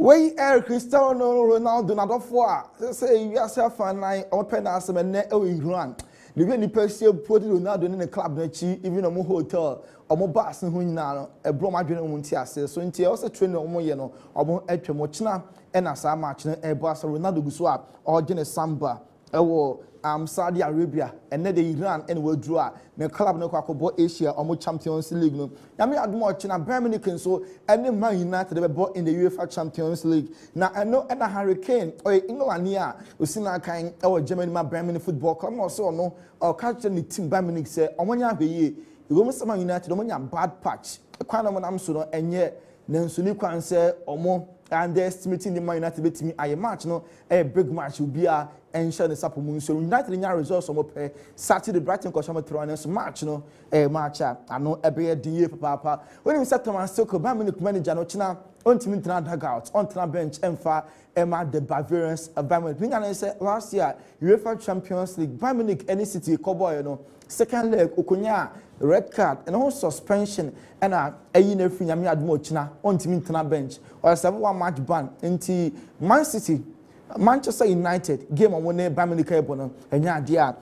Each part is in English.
Way Air Cristiano Ronaldo not for say yourself and I open us and net run. The very person put Ronaldo in the club even a hotel or more bus and who now a bromagin muntias. So in also train no more yeno or Etremochina and as I match a boss Ronaldo Guswa or Genes Samba. Saudi Arabia and then Iran and will draw the club no kwako Asia or more Champions League no. Yami admo china Birmingham so and then Man United they bought in the UEFA Champions League. Now I know and a Hurricane or England here usina kind or Germany ma Birmingham Football Club no so no or catching the team Birmingham say omonya be ye. You go Man United omonya bad patch. Kwana mo nam so no enye nansuni kwan say omo and they're estimating the Man United bet me a match no a big match will be a and share the supplement. So United in your results on pay Saturday Brighton Koshama Troyans match no a match I know a bear DA papa. When we set to my circle, Birmingham manager no china on team dugout on the bench and far Emma the Bavarians of Birmingham. And said last year UEFA Champions League Birmingham any city cowboy no second leg Okunya red card and also suspension and a year free Yami admo china on team bench or 7-1 match ban into Man City. Manchester United game on one Birmingham Kessben and ya dear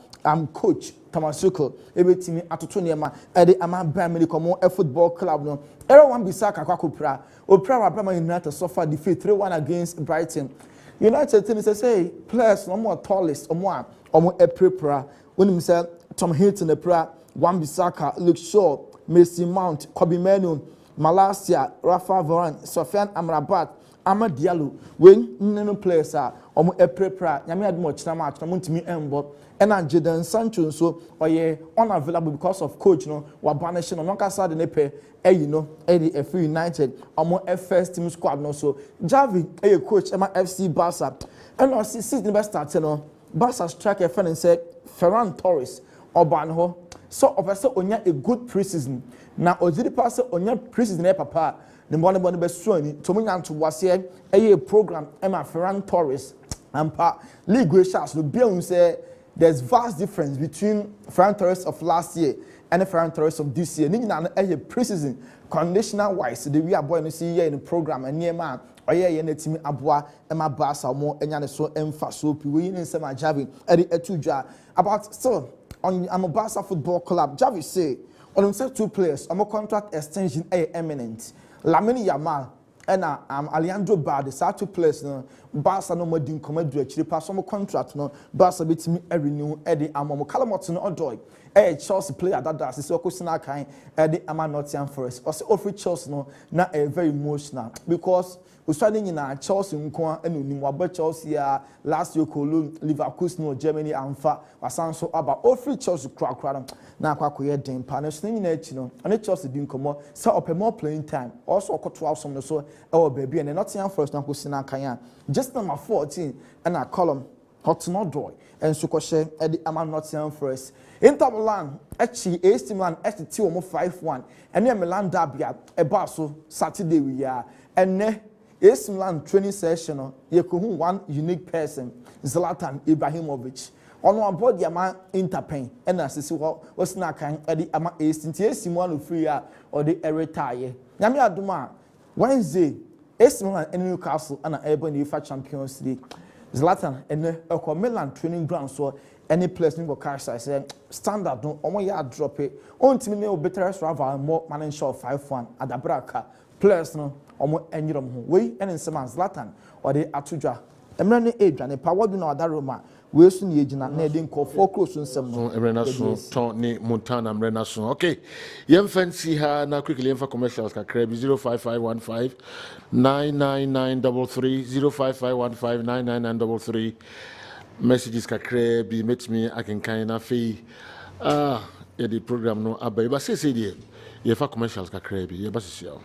coach Tamasuko ebetimi atoto niema e de ama Birmingham komo a football club no era wan bisaka kwakopra opra wa Birmingham United suffer defeat 3-1 against Brighton. United team say players no more tallest omo e prepara when say Tom Hilton e pra wan bisaka Luke Shaw Mason Mount Kobe Menu Malasia Rafa Varane Sofiane Amrabat Ama Diallo when no players are omo e prepara nyame admo china match no ntimi embo ena Jadon Sancho so oye unavailable because of coach no wa banish no kasa de nepe you know e free United omo first team squad no so Javi coach ema FC Barca and no season best start no Barca striker fan and say Ferran Torres oban ho so offer onya a good preseason na ojidi pass onya preseason e papa the money be suani to munya to wase a program Emma Ferran Torres and pa league shots no be say there's vast difference between Ferran Torres of last year and the Ferran Torres of this year. Nina a preseason conditional wise the we are boy no see here in the program and near man or yeah na team aboa Emma Barca mo enya so emfa so pi we in some Javi e etuja about still on I'm a Barca football club Javi say on himself 2 players I'm a contract extension eminent Lamine Yamal and Alejandro Balde, the 2 players no Barca no more din comedy actually pass some contract no Barca bit me renew Eddie Amo Calamot no Odoi Chelsea player that does so Kosina kind Eddie Ama Nottingham Forest also offer Chelsea no na very emotional because we starting in Chelsea nko enu ni mo Chelsea last year Cologne Leverkusen no Germany amfa wasanso aba offer Chelsea kra na kwakoye den pa na so nyina echi no ane Chelsea din komo say open more playing time also okoto awsom no so e wo baby and Nottingham Forest na Kosina kan just number 14 and a column hot no doy and so kwhye e di ama Nottingham Forest Inter Milan actually AC Milan ST omo 5-1 and Milan derby e ba so Saturday we ya and AC Milan training session yekohu one unique person Zlatan Ibrahimovic ono aboard yama Interpen and asisi was na kan edi ama AC Milan free or the retire nyame aduma Wednesday AC Milan and Newcastle and Ebony UEFA Champions League Zlatan and a Milan training ground so any place in Bokasa say standard no omo ya drop it on team no better rival more man show 5-1 at the braka players no omo enyirom ho we ene nsema Zlatan or the atudwa emra ne edwa ne power do na other Roma we su ne ejina na ede nkofo close nsem no emra so ton ne Montana emra so okay yem fancy ha na quickly yem for commercials kakra bi 05515 99933 05515 messages kakra bi met me I can kind of fee the program no abai ba say dey ye for commercials kakra bi ye ba sisia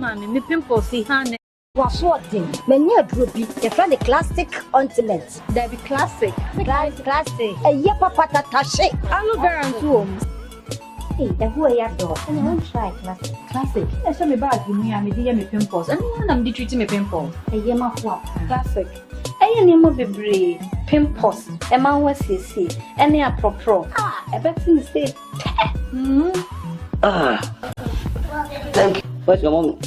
Mami, me pimples see hand. What's what thing? Many a group, a friend classic ointment. That be classic. Classic. A year papa tache. Aloe vera and two. Hey, the who are you dog? And I won't try classic. Classic. I saw me bag with me and me dear me pimples. And I'm treating me pimples. A year my what? Classic. I am a baby pimples. A man was his and they are pro. Ah, I bet you say. Thank you. Where's your mom?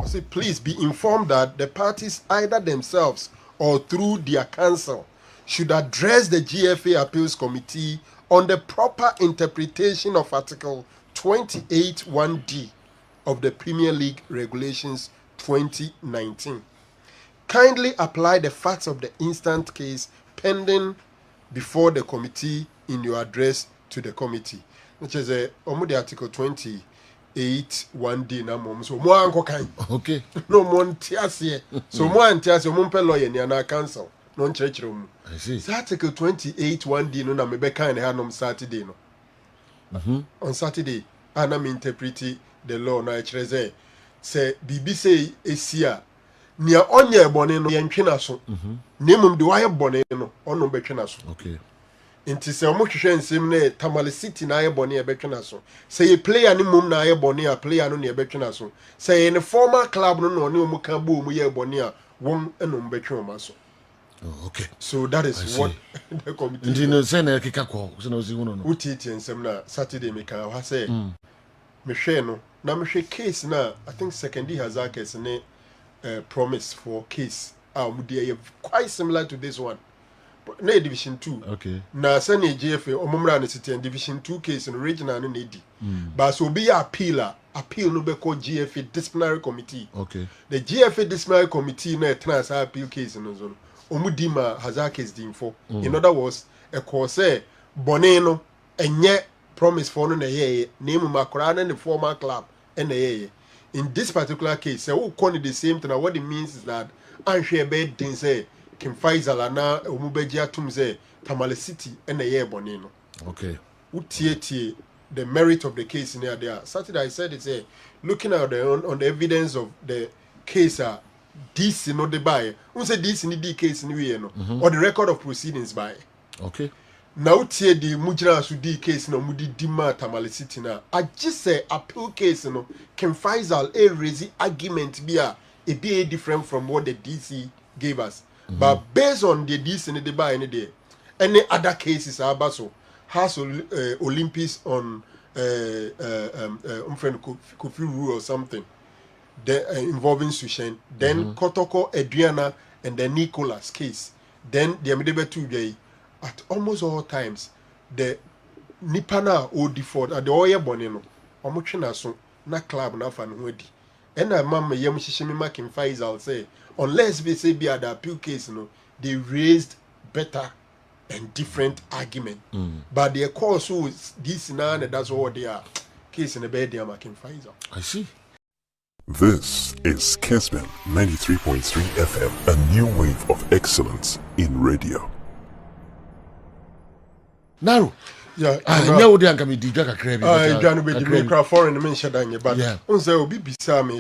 Say, please be informed that the parties, either themselves or through their counsel, should address the GFA Appeals Committee on the proper interpretation of Article 28(1)(d) of the Premier League Regulations 2019. Kindly apply the facts of the instant case pending before the committee in your address to the committee, which is the Article 28(1)(d) na mom. So more anko kan. Okay. No more ntiase. So more ntiase mo mpe lawyer ni na council. No nkyerɛkyerɛ mu. I see. So Article 28(1)(d) no na me be kan ha nom Saturday no. On Saturday, ana me interpret the law na kyerɛ say bibi say esia nia onye bone no yɛntwe na so. Nemum de wayɛ bone no ɔno bɛtwe na so. Okay. Inti sɛ ɔmo hwehwɛ nsɛm ne Tamale City na ayɛ bɔne ɛbɛtwe na so. Sɛ yɛ player ne mom na ayɛ bɔne a player no ne ɛbɛtwe na so. Sɛ yɛ ne former club no na ɔne ɔmo ka bo ɔmo yɛ bɔne a wɔn ɛna ɔmo bɛtwe ɔmo aso. Oh, okay. So that is what the committee. Ndi no sɛ na keka kɔ, sɛ na osi hu no. Utiiti nsɛm na Saturday me ka ha sɛ me hwɛ no na me hwɛ case na I think secondary Hazard ne promise for case a ɔmo de quite similar to this one. Na division 2. Okay. Na sani GFA omumra ne sitting division 2 case in regional no nedi. But so be appeal no be called GFA disciplinary committee. Okay. The GFA disciplinary committee na trans appeal case no zone. Omudima Hazard case din for. In other words, a course bone no enye promise for no na ye name makora na the former club and ye. In this particular case, say who call it the same thing. What it means is that anhwe be din say Kim Faisal na omubeji atum say Tamale City and the year bonino. Okay. Utie the merit of the case near there. Saturday I said it's looking at on the evidence of the case this no the buy. Say this in the case in no or the record of proceedings by. Okay. Now tie the mujira su di case no mudi dima Tamale City na. I just say appeal case no Kim Faisal raise argument be a different from what the DC gave us. But based on the DC in the buy any day, any other cases are baso has Olympics on friend Kofi Rule or something involving Sushen, then Kotoko Adriana and then Nicholas case. Then the Amidebe 2 day at almost all times the Nipana or default at the Oya Bonino, Omochina so na club na fan wedi. And I mamma yam shishimi Kim Faisal say unless we say be at the appeal case, they raised better and different argument. But their cause was this now and that's all they are. Case in the bed they are making Faisal. I see. This is Kessben 93.3 FM, a new wave of excellence in radio. Naru. Yeah, nya wo de anka me digwa kakra bi. Dwanu be di me for in mention danye but yeah. Unse obi bisa me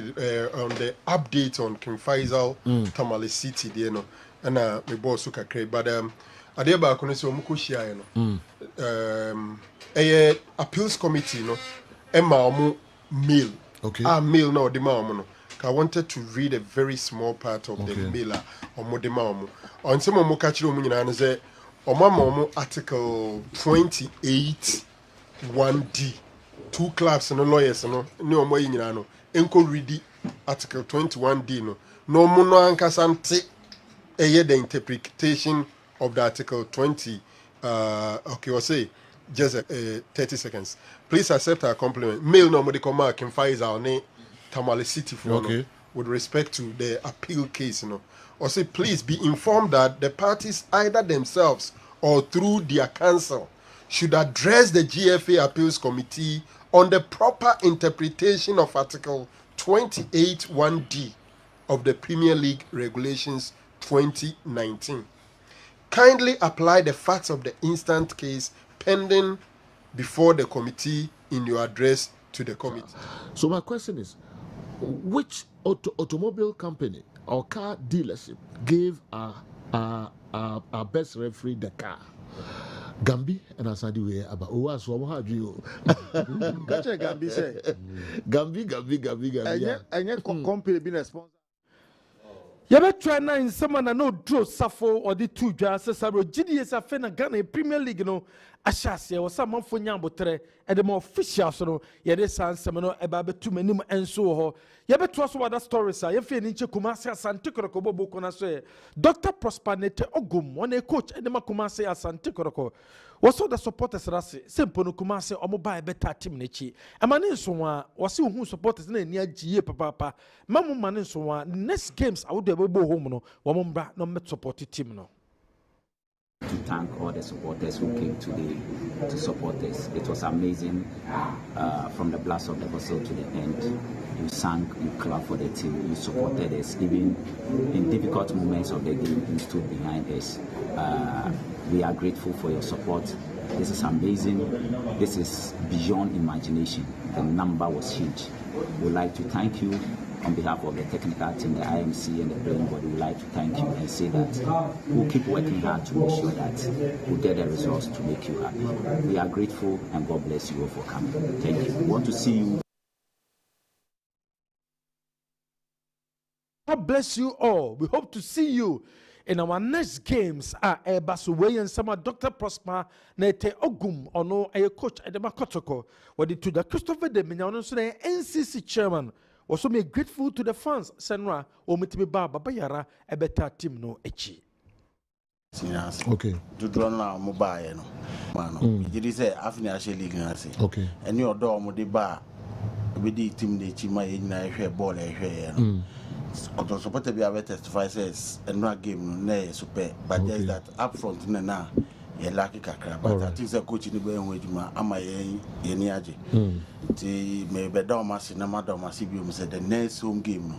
on the update on Kim Faisal Tamale City there no na me boss kakra but ade ba ko no se omuko hia no appeals committee no ema omo mail. Okay. Mail no de ma omo no. I wanted to read a very small part of the mail omo de ma omo. On some omo ka kire omo nyina no say Omo article 28(1)(d) 2 clubs and lawyers no omo yinyina no enko read article 21(d) no omo no ankasa nte the interpretation of the article 20 okay we'll say just 30 seconds. Please accept our compliment. Mail no omo de come Kim Faisal ne Tamale City for okay. With respect to the appeal case or say please be informed that the parties either themselves or through their counsel should address the GFA Appeals Committee on the proper interpretation of Article 28(1)(d) of the Premier League Regulations 2019. Kindly apply the facts of the instant case pending before the committee in your address to the committee. So my question is, which automobile company or car dealership gave our best referee the car? Gambi and Asadi way about was one have you. Gotcha, Gambi say. Gambi. And yet company being a sponsor. Yabetwa na insama na no draw safo or the two dwa sesaro GDS afa na Ghana Premier League no ahyase wo sa manfo nyambotre e de mo official so no ye de sansem no e ba betu manim enso ho yabeto so wada stories a ye fe ni nche Kumasi Asante Kotoko bobo na so Dr. Prosperity Ogum one coach e de ma Kumasi Asante Kotoko waso the supporters rase sempo no Kumasi omo ba e beta team na chi amane nso wa wase hu supporters na ni agiye papa mamu mane nso wa next games awodo e bobo home no wo mo mbra no met support team no. To thank all the supporters who came today to support us. It was amazing from the blast of the whistle to the end. You sang, you clapped for the team, you supported us. Even in difficult moments of the game, you stood behind us. We are grateful for your support. This is amazing. This is beyond imagination. The number was huge. We'd like to thank you on behalf of the technical team, the IMC and the playing body. We'd like to thank you and say that we'll keep working hard to make sure that we'll get the results to make you happy. We are grateful and God bless you all for coming. Thank you. We want to see you. God bless you all. We hope to see you in our next games. Basuwe and some Dr. Prosper Nete Ogum ono a coach at the Makotoko. What did to the Christopher de Mignano NCC chairman. Also me grateful to the fans. Senra Omitimi Baba Bayara a better team no echi. Okay. To draw now mobile no. Man, you say Afni Ashe League nasi. Okay. And your door mo de bar. We di team de chima na hwe ball hwe. Because supposed to be able to testify says and no game no super, but there's that up front na ye lucky kakra. But I think the coach ni be enwejuma ama ye ni aje. Ti me be down masi na madam masi bi say the next home game no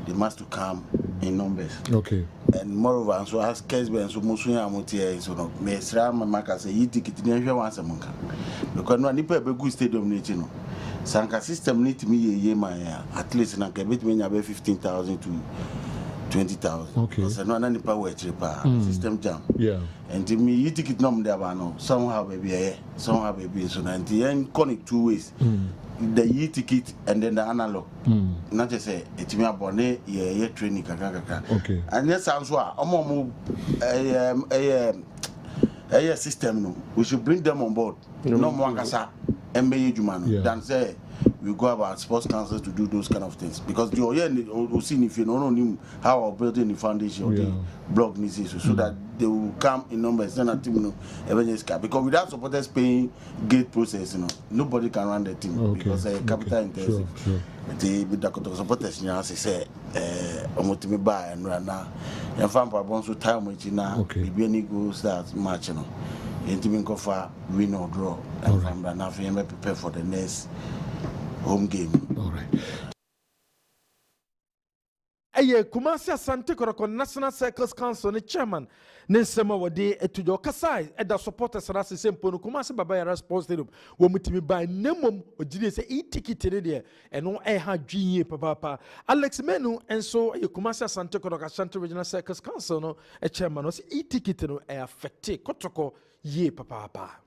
they must to come in numbers. Okay. And moreover so as Kessben so musunya amotie so no me sra maka say yi ticket ni hwe wan asemunka. Because no nipa be good stadium ni chi no. Sanka system need to me at least na ke bit me nya be 15,000 to 20,000. Okay. Because no na nipa we system jam. Yeah. And to me ticket no there ba no somehow baby somehow baby so na and connect two ways. The ticket and then the analog. Not just say it me abone ye training kaka. Okay. And yes sounds wa omo a system no we should bring them on board. No more kasa MBA Jumano than say we go about sports councils to do those kind of things because the we'll see if you know how we're building the foundation of the blog needs so that they will come in numbers then a team because without supporters paying gate process nobody can run the team because capital intensive. The Dakota supporters say omotimi buy and run now and fan for so time which now be any goals that match Intimate cover win or draw and from the nothing prepare for the next home game. All right. Aye, Kumasi Asante Kotoko National Circles Council ni chairman Nensema wade etujo kasai eda supporters rase sempo no Kumasi Baba Sports Stadium wo mutimi by nemom ogide se e-ticket ne de eno ha dwie papa Alex Menu enso ye Kumasi Asante Kotoko Asante Regional Circles Council no chairman no se e-ticket no affect Kotoko ye papa.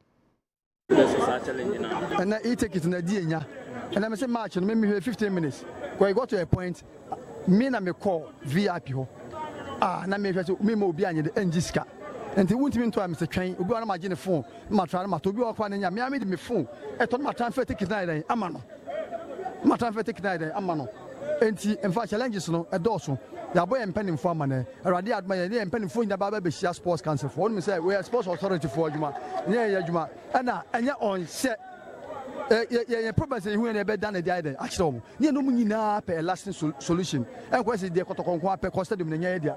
And I take it in a dia. And I'm saying match and maybe 15 minutes. When I got to a point, me na me call VIP ho. Na me hwese me mo obi anye the engiska. And the won't mean to Mr. Train, obi na magine phone, ma try ma to obi okwa na nya me am me phone. E to ma transfer ticket na den amano. Ma transfer ticket na den amano. Enti in fact challenges no e doso. Ya boy empenim for amane. Awade adma ye empenim for nya baba be share sports council for. Me say we are sports authority for adwuma. Nya adwuma. Na enya on set yeah, problems who and better than the idea. Actually, you know, Munina pay a lasting solution. And question the Cotoconqua per costa de Menadia.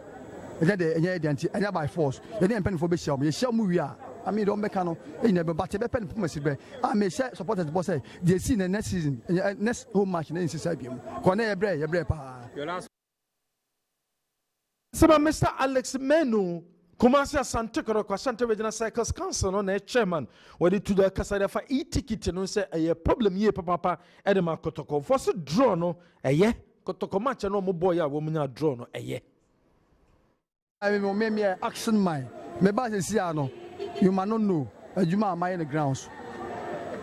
And then by force, you didn't pen for Bishop. You shall move. I mean, don't mechano, you never but a pen for I may say support the boss. They see the next season, next home match in society. Corner bread, your last. So, Mr. Alex Menu. Kumasi Asante Kotoko Asante Regional Circles Council no na chairman wadi to the kasada fa e-ticket no say a problem ye papa edema Kotoko for so draw no Kotoko match no mo boy a wo munya draw no I mean me action mind me ba se sia no you man no know adwuma am in the grounds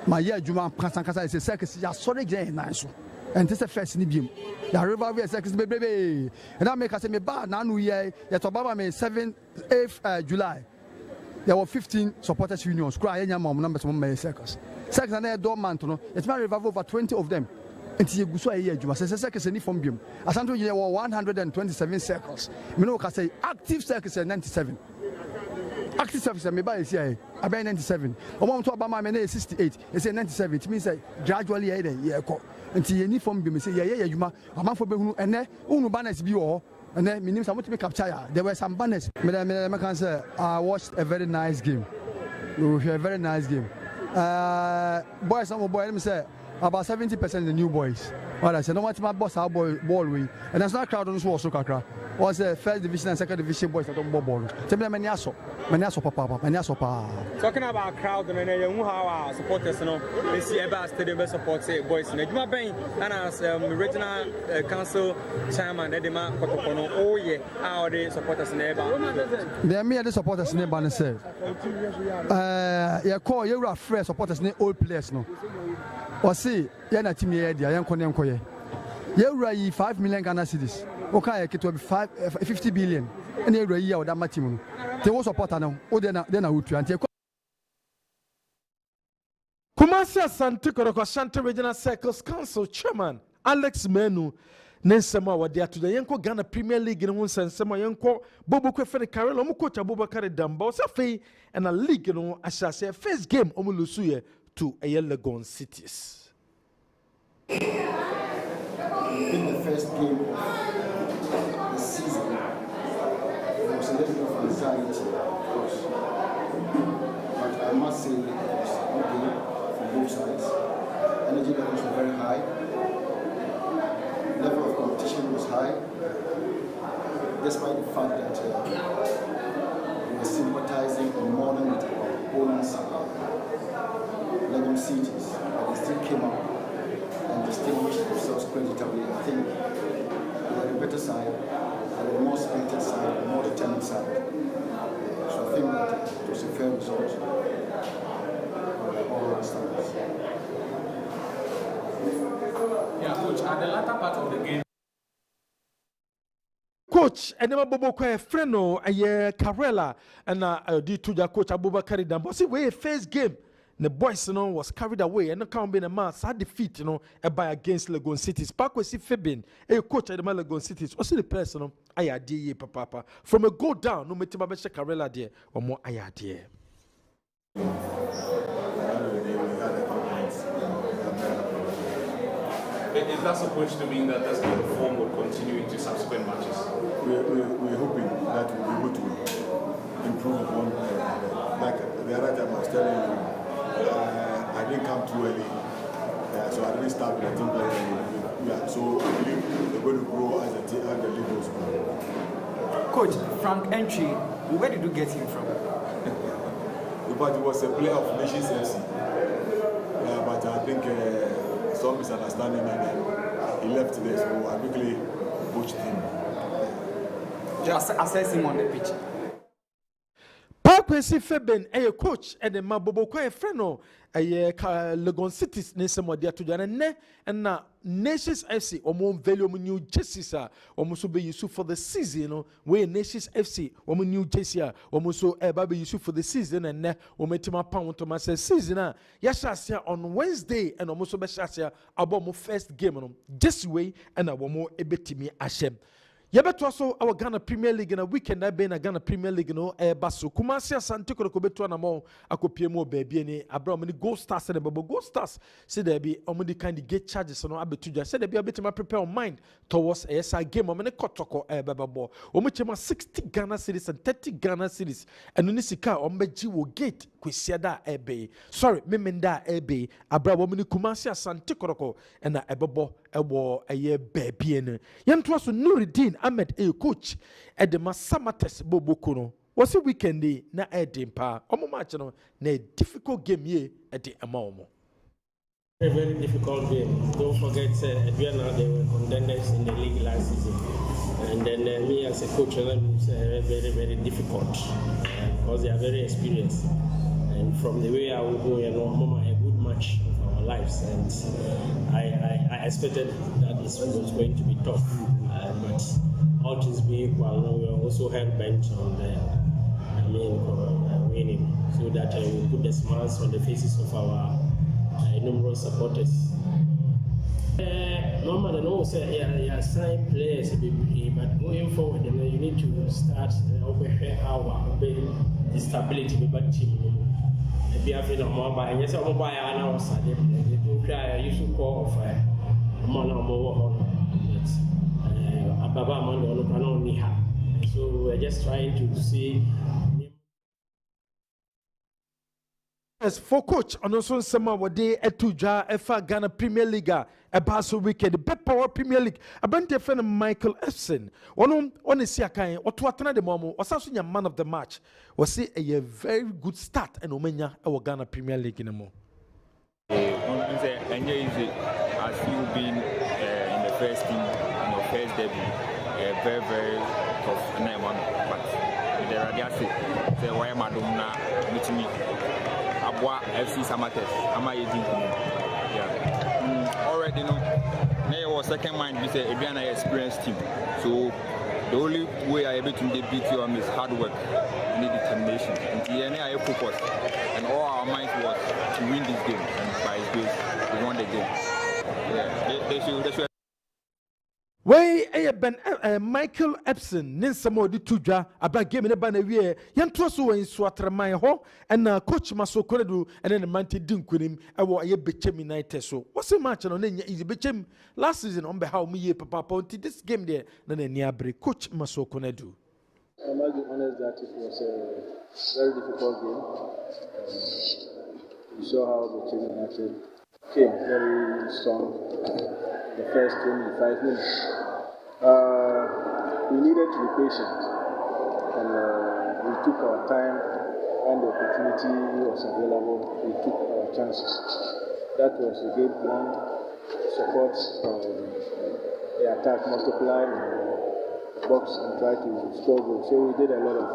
my year adwuma kasa say circus ya sorry gen na so and this is first in the the river we circus baby and I make us say me bad now new year yet Obama me 8th July there were 15 supporters unions cry any mom numbers from my circus and I dormant no it's my river over 20 of them and you go so a year say circus any from biom asanto year 127 circles me no can say active circus 97 active service me buy here about 97 o to Obama me 68 e say 97 it means gradually year ko nti uniform bi me say ye adwuma amafo behunu ene unu banners bi wo and then meaning some to capture there were some banners me can say I watched a very nice game a very nice game boys some boy let me say about 70% the new boys what I say no what my boss our ball we and that's not crowd on so kakra was first division and second division boys that don't ball tell me many aso papa talking about crowd and you how our supporters no they see about stadium support say boys na djuma ben and as regional council chairman Edema Kotokono oh yeah how the supporters neighbor they me the supporters neighbor and say you call you fresh supporters ne old players no or see ya na team here dia yankoye you 5 million Ghana cedis okay it will be 50 billion and you year that my team they will support now o then I would try and Kumasi Asante Koroko Ashanti Regional Circles Council Chairman Alex Menu Nensema wadia to the Yanko Ghana Premier League in one sense Sema Yanko Bobo Kwefene Karel omu coach Abubakar Damba Safi and a league no ashase first game omulusuye to Legon Cities. In the first game of the season, there was a little bit of anxiety, of course. But I must say it was a good game from both sides. Energy levels were very high. Level of competition was high. Despite the fact that we were sympathizing and mourning with our opponents, Legon Cities, but they still came out and distinguished themselves creditably. I think they are the better side, and the more spirited side, the more determined side. So I think that it was a fair result by all standards. Yeah, coach, at the latter part of the game. Coach, and never Bobo Kwa Freno, a year Carella, and the two coach Abubakar Damba. See, we first game. The boys, was carried away and the can't be a man. Sad defeat, by against Legon Cities. Parkway see Febin, a coach at the Legon Cities. Also the person, I dear papa. From a go down, no matter my best Carella dear or more I dear. Is that supposed to mean that that's the form will continue into subsequent matches? We're hoping that we'll be able to improve upon, like the other time I was telling you. I didn't come too early, so I didn't start with the team playing. Yeah, so I believe we're going to grow as the league goes on. Coach, Frank Entry, where did you get him from? But he was a player of Nations FC. But I think some misunderstanding and he left there, so I quickly coached him. Just assess him on the pitch. Kwesi Feben a coach and the Mabobo Kwa Freno a Legon Cities Nesemo dia to Jane and na Nations FC or more value new jerseys almost be used for the season where Nations FC or new jersey almost so baby used for the season and or metima pound to my season yashasia on Wednesday and almost be shasia about first game just way and our more ebetimi ashem. Yabet also our Ghana Premier League in a weekend. I've been a Ghana Premier League no basso. Kumasi Asante Koroko na mo akopie mo baby ni abra many Gold Stars and Babo Gold Stars. Say there be omudi kind of get charges no abetuja. Say there be a bit my prepare on mind towards a SI game. Omene kotoko babo. Omuchema 60 Ghana series and 30 Ghana series. And unisika ombeji wo gate kwesiada ebe. Sorry, memenda ebe. Abra omuni Kumasi Asante Koroko and a babo ewo a ye baby ni. Yantwaso Nuruddin Ahmed a coach at the Masamates Bobokuno. Was a weekend day na edimpa. Omo match no na difficult game ye at the Amomo. A very difficult game. Don't forget we are now the contenders in the league last season. And then me as a coach was very, very difficult because they are very experienced. And from the way I will go, Mama, a good match of our lives, and I expected that this was going to be tough, but all things being equal, we are also hell bent on winning, so that we put the smiles on the faces of our numerous supporters. Normally, no say sign players, but going forward, you need to start over our the stability of the team. If you have more by and yes, I'm by an hour, they don't cry. You should call for a man or more. Ababa man only have. So we're just trying to see. Yes, for coach, and also some of the Etuja, Efa Ghana Premier League, a Basel weekend, the Best Power Premier League, a bunch of friend Michael Kessben. One is Siakai, or to attend the moment, was also a man of the match. Was it a very good start and Omenia, our Ghana Premier League in a more. And easy as you been in the first team, in your first debut, very, very tough name one, but with the Radiasi, the way Madonna, meet me. FC Samates, already know. Now was second mind be say an experienced team. So the only way I able to beat you is hard work and determination. And the end I focus, and all our mind was to win this game. And by His grace, we won the game. Yeah, they should. Way Ben Michael Kessben, Ninsamo di Tuja, about game in a banner year, Yantoso in Swatraman Ho, and Coach Maso Koredu, and then the Manti Dinkunim, and what ye became United. So, what's the match on any easy became last season on behalf me, Papa Ponti, this game there, than a nearby Coach Maso Konedu. I must be honest that it was a very difficult game. You saw how the team United came very strong. The first 25 minutes. We needed to be patient, and we took our time when the opportunity was available. We took our chances. That was the game plan. Support the attack, multiply in the box and try to score goals. So we did a lot of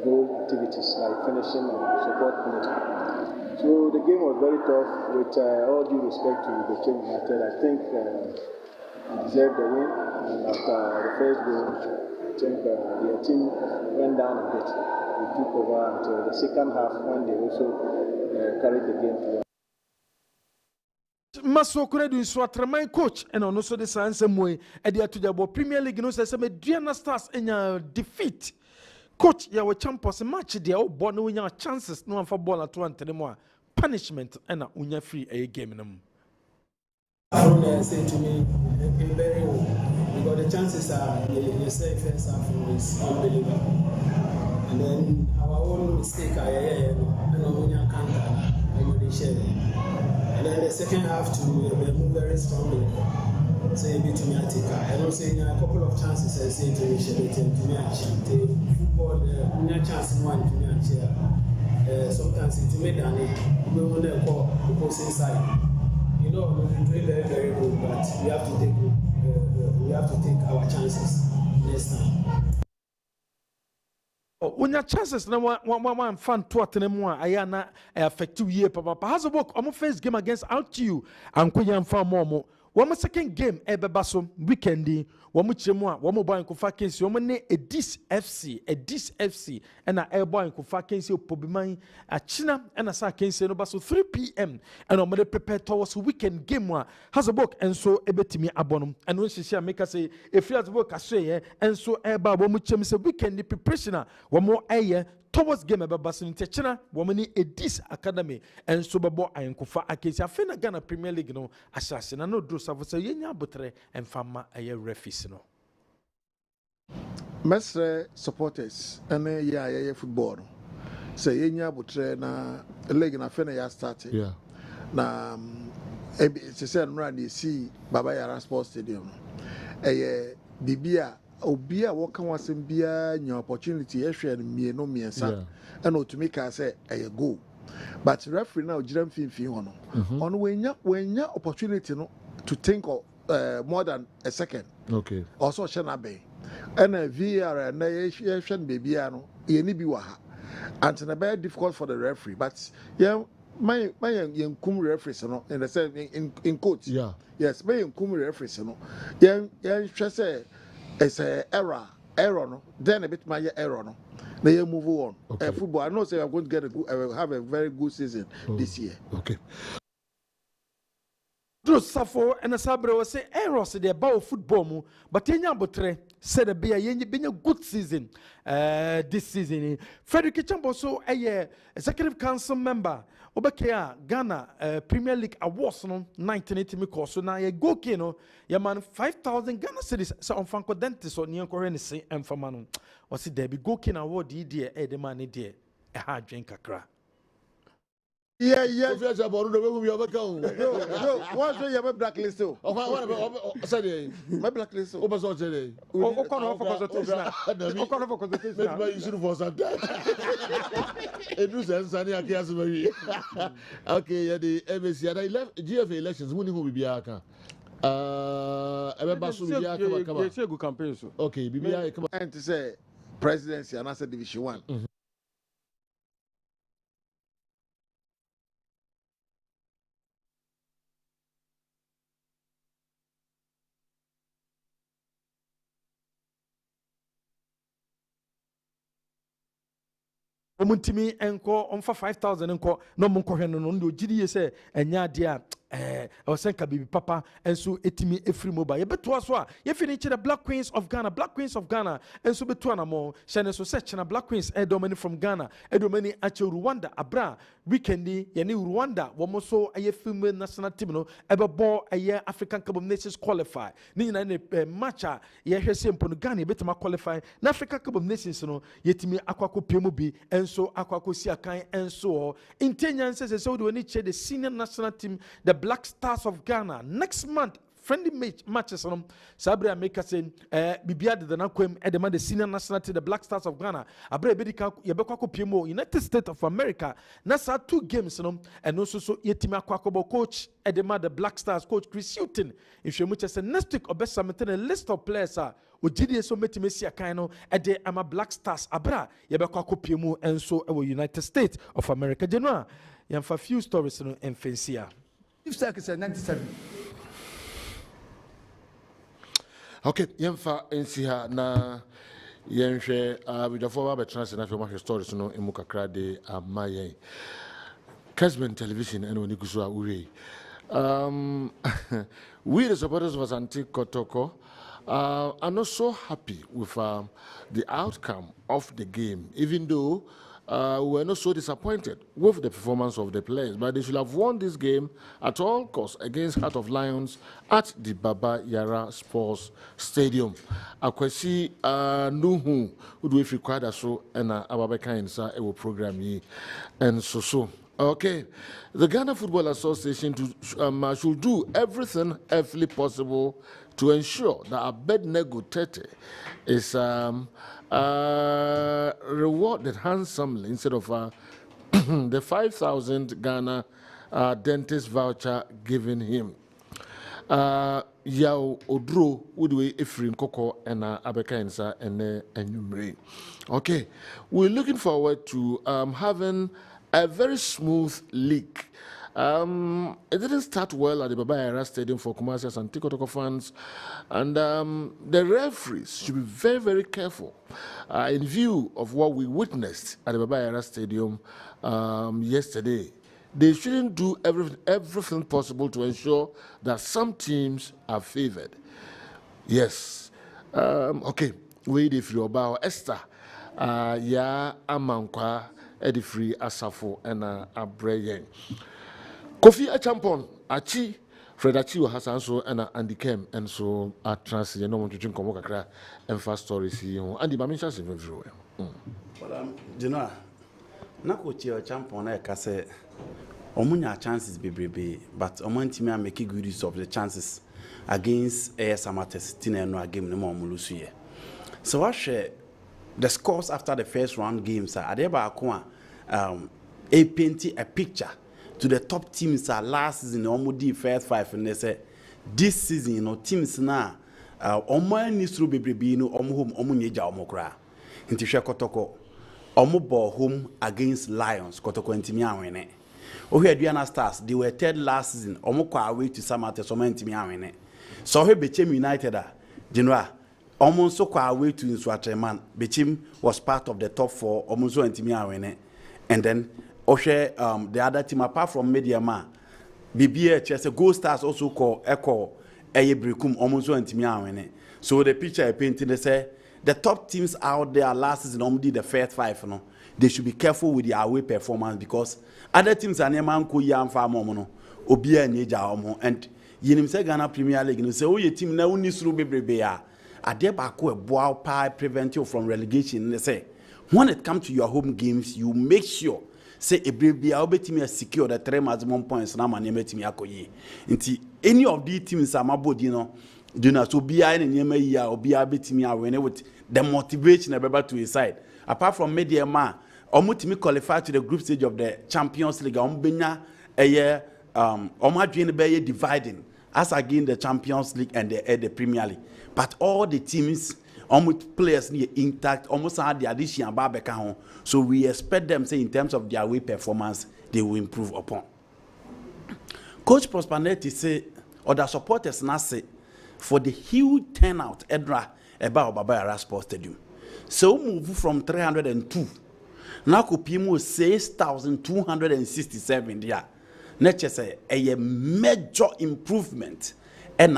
goal activities like finishing and support play. So the game was very tough. With all due respect to the team United, I think we deserved the win. And after the first goal, I think their team went down a bit. We took over until the second half when they also carried the game to them. Maso Koredu in Swatraman coach, and also the science way at the Atujabo Premier League. No, says Diana Stars in a defeat. Coach, you were champions match there. Oh, but no, your chances no for ball at one anymore. Punishment and a free a game in them. Say to me, very well, because the chances are you say first half is unbelievable, and then our own mistake, and then the second half to move very strongly. Say to me, I don't say a couple of chances. I say to me, football, chance in one to me and share. Sometimes it made an we want to call the post inside. You know, we're doing very, very good, but we have to take our chances next time. When your chances now one fan to atenemo ayana affect 2 years papa has a work on first game against RTU and Kuyan fan more. One second game ebebaso weekendi one chemwa one boy ko vacancy one ne Edis FC and a airboy ko vacancy opobiman a china and a vacancy no baso 3 p.m. and on the prepare towards weekend game one has a book and so ebetimi abonum and when she share make us say if you has work aswe and so eba one chem say weekend preparation one more aye towards game ebebaso in China woman Edis Academy and so babo ayenkofa akesi afena Ghana Premier League no assassin no do savo say yenya botre and fama aye refis no. Mesre supporters and yeah football. Say yenya botre na league na fena ya start. Yeah. Na it's say no run see Baba Yara Sports Stadium. Bibia obia waka wasem bia nya opportunity ehwe no mie no miensa and to make us say a goal. But referee now jiram finfin ho no. On wenya opportunity no to think of more than a second. Okay. Also shana be. And a VR na yehwe baby ano ye ni bi wa ha. And it's very difficult for the referee, but yeah my kum reference no in the sense in quotes. Yeah. Yes, my kum reference no. Yeah, say it's a error no. Then a bit my error no. Then you move on. Okay. Football. I know say I'm going to get have a very good season this year. Okay. Drew Safo and a sabre was say errors the about football, but Yenya Botre said a beer been a good season this season. Frederick Chambo so a executive council member Obakea Ghana Premier League Awards no 1980 course so now a go kino ya man 5,000 Ghana cedis so on Franco Dentist or Nyan Korean say and for man was it there be go kin award dear the man dear a hard drink a cra. Yeah. If you have borrowed the way we have a cow. Once you have a blacklist, my blacklist. Open so today. Oh, for you should for some time. It was a sunny Akias. Okay, yeah, the MSC. I left GFA elections. Who will be Aka? Good campaign. Okay, BBI come and to say presidency and I said Division 1. Omuntimi enko onfa 5,000 enko no monkohwe no ndo gidi say enya dia osenka bibi papa enso etimi efri mobile ye beto so a ye finish the Black Queens of Ghana enso beto na mo shene so search na Black Queens edomani from Ghana edomani ache Rwanda abra weekendi ye ni Rwanda wo mo so aye female national team no ebebo aye African Cup of Nations qualify ni na match a ye hwese mpo no Ghana betema qualify na African Cup of Nations no yetimi akwako piemu bi enso akwako si akan enso intenyan se we do ni che the senior national team the Black Stars of Ghana next month friendly matches on Sabria make us say bibia de na kwem edema the senior national team the Black Stars of Ghana abre bedika yebekwa ko piemo United States of America na sa 2 games no and also so yetimi akwakobo coach edema the Black Stars coach Chris Hutton if you much say next week obesa maintain a list of players Ojidi so metime si akan no ede ama Black Stars abra yebekwa ko piemo enso e United States of America genua yamfa few stories no enfensia. If Circus at 97. Okay, yemfa ensiha na yenhwe with the former veterans na film stories no emukakra de amaye Kessben television and onikuso ure we the supporters of Asante Kotoko are not so happy with the outcome of the game, even though we were not so disappointed with the performance of the players, but they should have won this game at all costs against Heart of Lions at the Baba Yara Sports Stadium. Akwesi Nuhu would we require so and Ababeka Insa a program ye and so. Okay, the Ghana Football Association should do everything earthly possible to ensure that Abednego Tete is rewarded handsomely instead of the 5,000 Ghana dentist voucher given him. Yao Odro Woodway Efrin Koko and Abeka Insa and Numre. Okay, we're looking forward to having a very smooth league. It didn't start well at the Baba Yara Stadium for Kumasi and Tikotoko fans, and the referees should be very, very careful in view of what we witnessed at the Baba Yara Stadium yesterday. They shouldn't do everything possible to ensure that some teams are favored. Yes. Okay. Wait if you're about Esther. Ya Amankwa. Edifree Asafo and Abreyen. Kofi Achampon, Achi, Fred Achi has also and Andy Kem, and so at trans, you know, want to drink Komokakra and fast stories here. Andy Bamisha is everywhere. Well, you know, Nakochi or Champon, I can say, Omunya chances be, but Omantima make good use of the chances against Samates Tina no game no more Mulusuye. So I share the scores after the first round games are Adeba painting a picture to the top teams last season almost the first 5 and they say this season, you know, teams now omo ni through bebrebe no omo home omo nyeja omo kra nti hwe Kotoko omo ball home against Lions Kotoko ntimi awene Ohe Aduana Stars, they were third last season. Omoko away to Samate Somantimi awene. So he Bechem United General. Almost kwa away to Swatreman. Bechem was part of the top 4. Almost Antimi awene. And then the other team apart from Mediama, BBH, Gold Stars also call Echo Ayebrekum almost Antimi awene. So the picture I painted, they say the top teams out there last season only the first 5, no. They should be careful with their away performance because other teams are near man yam farm no obia nyeja omo and yinim say Ghana Premier League no say oh your team na uni suru bebrebe a ade ba ko eboa pa prevent you from relegation. They say when it comes to your home games you make sure say ebrebe a obetimi secure the 3 maximum points na man emetimi akoye nti any of these teams are mabodi no do not so bia na nyema yi a obia betimi awene with the motivation about to his side. Apart from media man, Omutimi qualified to the group stage of the Champions League. Ombenya a year, Omadwin be dividing as again the Champions League and the Premier League. But all the teams, almost players near intact, almost had the addition of Babeka. So we expect them say in terms of their away performance, they will improve upon. Coach Prosperity say, or the supporters now say, for the huge turnout, Edra about Baba Sports Stadium. So move from 302. Now Kupimo 6,267 there. Nature say a major improvement and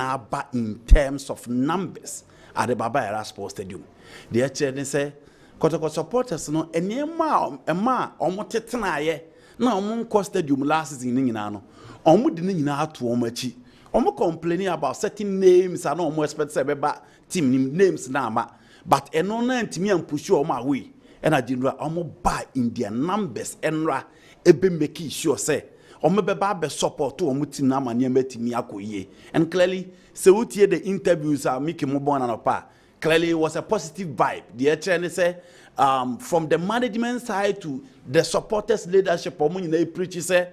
in terms of numbers at the Baba Sports Stadium. The HN say Kotoko supporters no enema omotetena ye na omo stadium last season nyina no. Omo de nyina to omo achi. Omo complaining about certain names and omo expect say beba team names na ama. But enona ntimi ampush o ma way and adinra omo buy in their numbers enra ebe make sure say omo beba be support to omo team na mane metimi akoye. And clearly se utie the interviews are Mickey Mobona no pa clearly it was a positive vibe. The HN say from the management side to the supporters leadership omo nyina preach say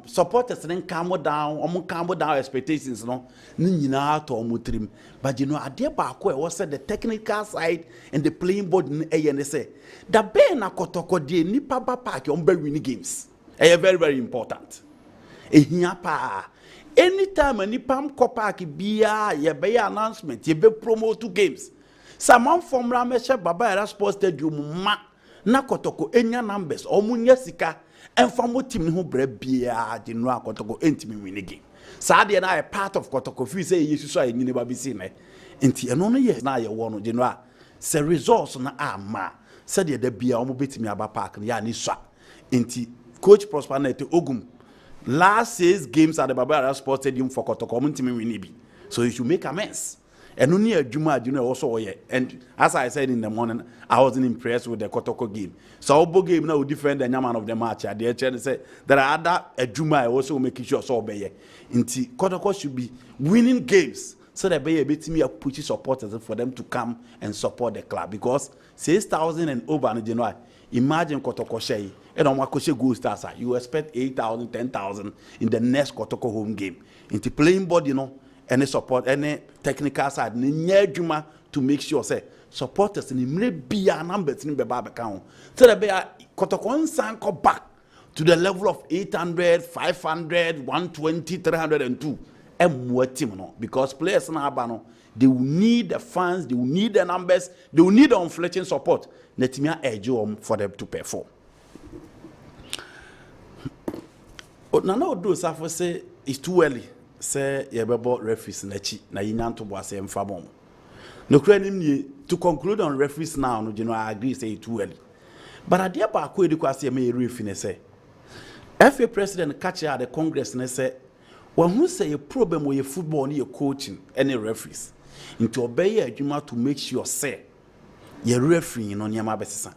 supporters then calm down expectations no nyina to omo trim. But you know ade ba ko e was the technical side and the playing board in say that be na kotoko de nipa ba park on be win games very very important ehia pa anytime nipa ko park bia ye be announcement ye be promote games some form ra me she Baba Era Sports Stadium ma na kotoko enya numbers omunya sika enfo mo team ne ho bra bia de no akotoko entimi win game. Sadia na a part of Kotoko fi say yesu so anyini ba bisi me enti eno no ye na ye wo no de no a se results na ama sadia da bia omo betimi aba park ya ni swa enti coach Prosperity Ogum last 6 games at the Baba Era Sports Stadium for Kotoko omo ntimi win bi so you should make amends. And only a Juma also and as I said in the morning, I wasn't impressed with the Kotoko game. So Obo game now different than the man of the match. At the HN say there are other Juma also making sure so obey. Inti Kotoko should be winning games so that be a bit me a push supporters for them to come and support the club because 6,000 and over in January. Imagine Kotoko Shei and on Wakoshe Gold Stars. You expect 8,000, 10,000 in the next Kotoko home game. Into playing body, you know. Any support, any technical side, nyejuma to make sure say supporters in the be a numbers in the Baba account. So that be a Kotoko sanko back to the level of 800, 500, 120, 302. And more team no because players in Abano they will need the fans, they will need the numbers, they will need the unflinching support. Netimia edge for them to perform. Nana do Safo say it's too early. Say yebebo referees nachi na yinyanto boase mfabom no kranim ni to conclude on referees now no you know I agree say too early but ade ba ko edi kwase me referee ne say FA president catch at the congress ne say when who say a problem with your football ni your coaching any referees into obey adwuma to make sure say your referee no nyama besesa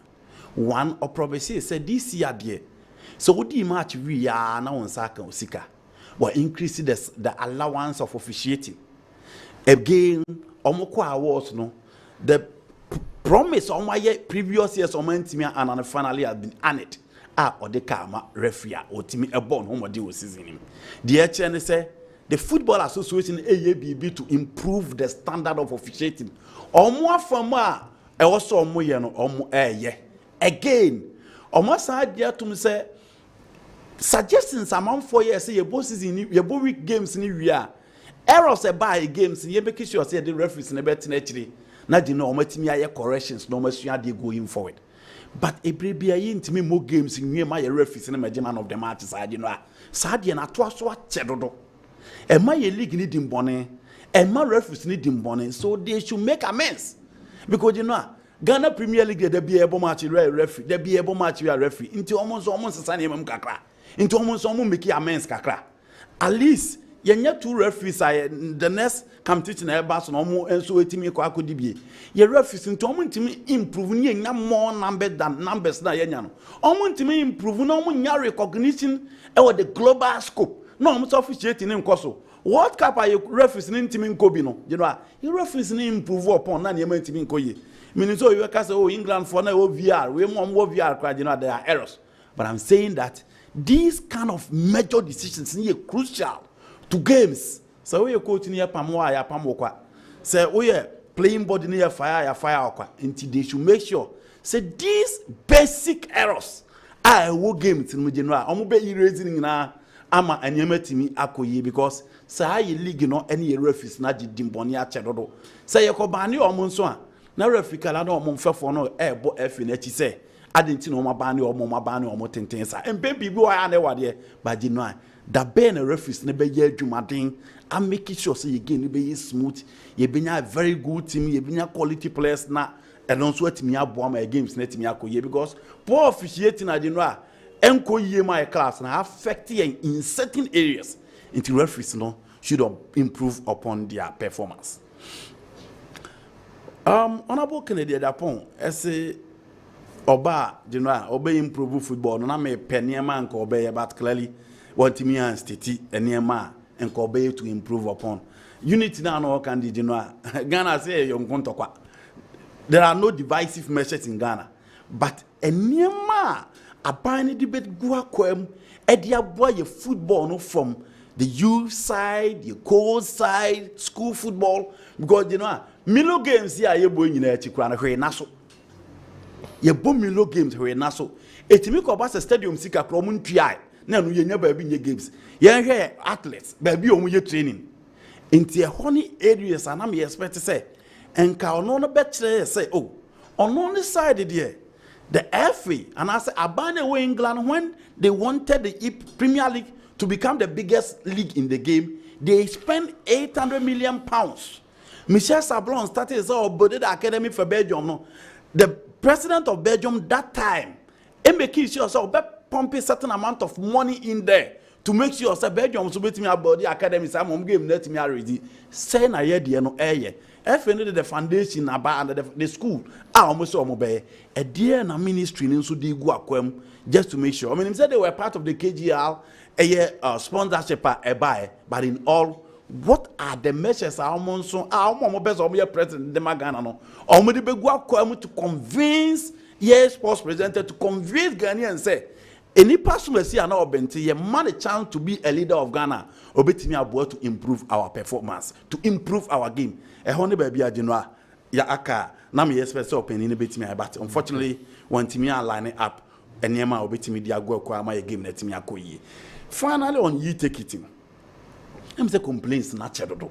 one or probably say this year there so what the match we ya na on saka osika or increase the allowance of officiating. Again, Omoko awards no. The promise on my previous years on and finally has been honored. Or the karma referee or Timmy a born home deal with season. The HN say the Football Association AABB to improve the standard of officiating. Or more from more also more again, almost idea to me say suggestions among 4 years say your bosses in your week games in we are errors by games you make sure say the referees in bet actually na di no omatimi aye corrections no masua dey going forward but ebrebi aye ntimi mo games in we ma your referees in man of the match side you know sade na to aso achedodo e ma your league ni dimbone e ma referees ni dimbone so they should make amends because you know Ghana Premier League there be able match referee there be able match referee into almost sesa na emam kakra into almost make amends kakra at least yenye 2 referees the next competition na eba so no mo enso etimi kwa akodibie ye referees into omo ntimi improve ni enya more numbers na yenya no omo ntimi improve na omo nya recognition e the global scope no omo so officiate ni nkoso World Cup are referees ni ntimi nkobi no you know you referees ni improve upon na ema ntimi nkoye meaning so you can say oh England for now VR we more VR you know there are errors but I'm saying that these kind of major decisions are crucial to games. So we coach near Pamoa, ya Pamokwa. Say we playing body near fire, okwa. Until they should make sure. Say these basic errors are wo games in general. Omo be erasing na ama anyeme timi akoye because say you league no any referees na dimboni a chedodo. Say you ko bani omo nso a na referee kala na omo mfefo no ebo efi na chi say adenti no mabani omo tenten sa empe bibi wa ya na wade ba di no da ben referees ne be ye adwumaden and make sure say again be smooth ye benya very good team ye benya quality players na and also atimi abo ma games na atimi akoye because poor officiating adi no a enko ye my class na affect in certain areas into referees no should improve upon their performance. Honorable Kennedy Adapon say Oba, you know, obey improve football. No, me penny man ko obey, but clearly want me and stiti and near man and ko obey to improve upon. Unity now no can you know. Ghana say young kontokwa. There are no divisive measures in Ghana, but a near man a binding debate go akwem edia boy your football no from the youth side, the cold side, school football because you know Milo games here you boy nyina chikura na hwe naso. Ye bom Milo games hwe naso. Etimi ko ba stadium sika kro mu ntwai na no ye nya ba bi nye games. Ye hwe athletes ba bi omu ye training. Enti e honi areas anam ye expect say enka ono no be kire say oh ono ne side there the FA and I say abane way England when they wanted the Premier League to become the biggest league in the game they spent 800 million pounds. Michel Sablon started his the academy for Belgium. No, the president of Belgium that time, and making sure so pumping certain amount of money in there to make sure so Belgium so bet me about the academy. Some game let me already say na ye the no aye. If the foundation about the school, almost almost a dear na ministry in so go akwem just to make sure. I mean, he said they were part of the KGL sponsorship buy, but in all. What are the measures almost so best of your president the Magana no or maybe be go to convince sports presenter to convince Ghanaians say any person see an obenti ye man a chance to be a leader of Ghana obetimi abo to improve our performance to improve our game e honey baby adinoa ya aka na me expect say opinion ni betimi but unfortunately want me line up enema obetimi dia go akwa my game na timi akoyi finally on you take it in. I'm say complaints not chedodo.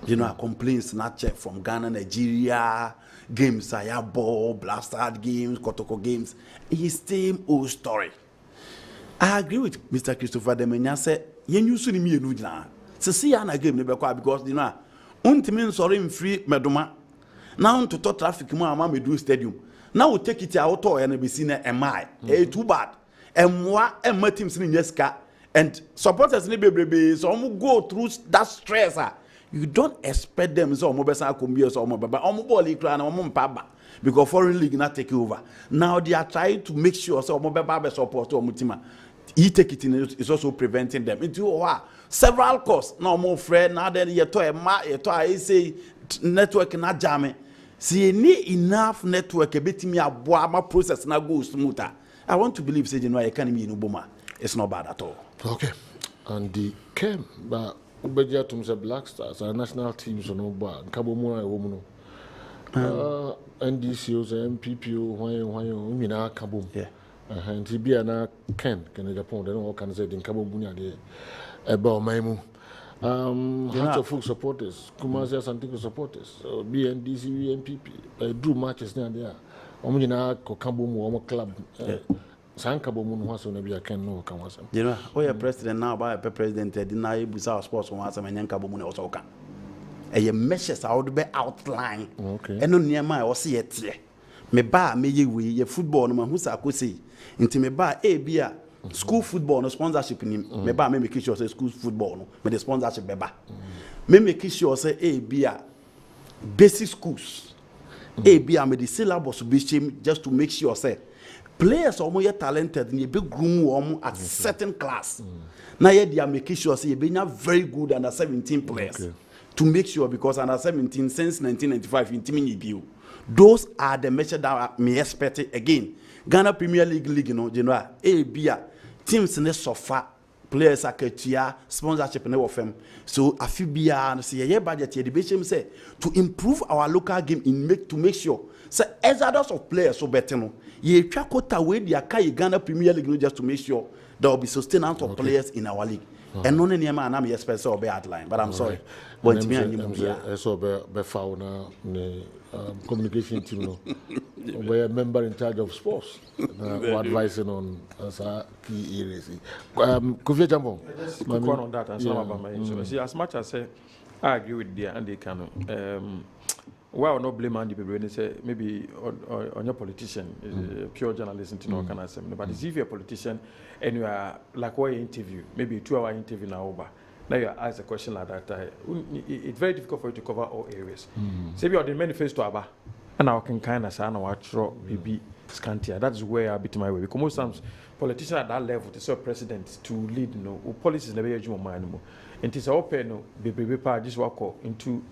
You know, complaints not check from Ghana, Nigeria, games Ayabo, Blastard games, Kotoko games. It's same old story. I agree with Mr. Christopher Demenya say, you soon me na. So see an game never because you know, untimin sorry in free meduma. Now to talk traffic more me do stadium. Now we take it out and be seen a too bad. And what and my teams in Yeska. And supporters need baby, so go through that stress. You don't expect them so mobile combios or mobile, but because foreign league not take over. Now they are trying to make sure so mobile support or mutima. He take it in is also preventing them into several costs. No more friend now then you to say network not jamming. See need enough network a bit me a process now go smoother. I want to believe say you economy in Uboma. It's not bad at all. Okay. And the came but Ubeja to the Black Stars, our national teams on Oba, Kabomuna, Womuno. NDCOs, MPPO, Why, Mina Kabum. Yeah. and he be an Ken Japan, then all can say in Cabo Bunya about Maimu. Full supporters, Kumasi Santico supporters, BNDC, NPP, do matches near there. Omina Kokambu club. Sankabo Moon was on a can know Kawasam. You know, we are president now by a president, deny Busa sports from us and Yankabo Moon also can. A measures out be outline. Okay. And no near my or see it. Me ba me ye football no who's I could say. Into me ba a beer. School football no sponsorship in him. Me ba me make sure say school football no. Me the sponsorship beba. Me make sure say a beer. Basic schools. A beer me the syllabus be just to make sure say. Players are more talented in a big room at certain class. Now they are making sure say be very good under 17 players to make sure because under 17 since 1995 in team those are the measures that me expect again. Ghana Premier League you know general ABA teams in the sofa players are ketia sponsorship in FM. So a few BR say yeah budget here the best say to improve our local game to make sure say exodus of players so better no. Ye chakota we the Akai Ghana Premier League just to make sure there will be sustenance of players in our league. And no name and I'm expect so be outline, but I'm sorry. But me and you so be fauna communication team no. We are a member in charge of sports. Advising on key areas. Kofi Jambo. Just quick one on that and some about my insurance. See, as much as I agree with the Andy Kano. Why well, not blame Andy Baby when they say maybe on your politician, pure journalist to know can I say, but if you're a politician and you are like what you interview, maybe 2-hour interview now over. Now you ask a question like that, it's very difficult for you to cover all areas. Say you are the manifesto about, and I can kind of say, "No, I throw maybe scantier." That's where I beat my way because most times politicians at that level, to serve president to lead, you know, policies never use your mind anymore. And it's open, no, baby, just walk into.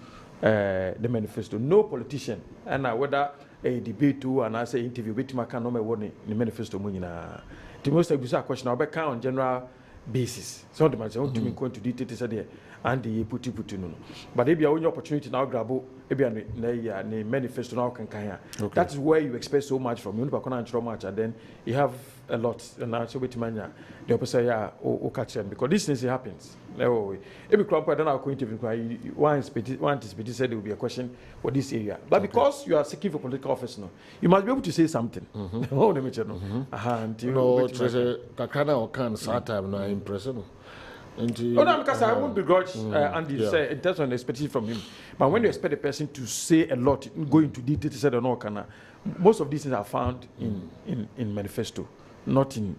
The manifesto. No politician, and whether a debate or an answer interview, with my can no me the manifesto. The most exact question I'll be on general basis. So the man say, "Want to me going to detail there?" And the put no. But if you have any opportunity now, grab maybe a manifesto now can carry. That is where you expect so much from you. Much, and then you have a lot. And now so with mania, the opposite catch them because this thing happens. No, every crop I don't know going to one said there will be a question for this area. But because you are seeking for political office, no, you must be able to say something. Oh, let me tell you. And you know, Kakana or can time no impression. Oh no, because I won't begrudge Andy say in terms of expectation from him. But when you expect a person to say a lot, go into detail, say no, can most of these things are found in manifesto, not in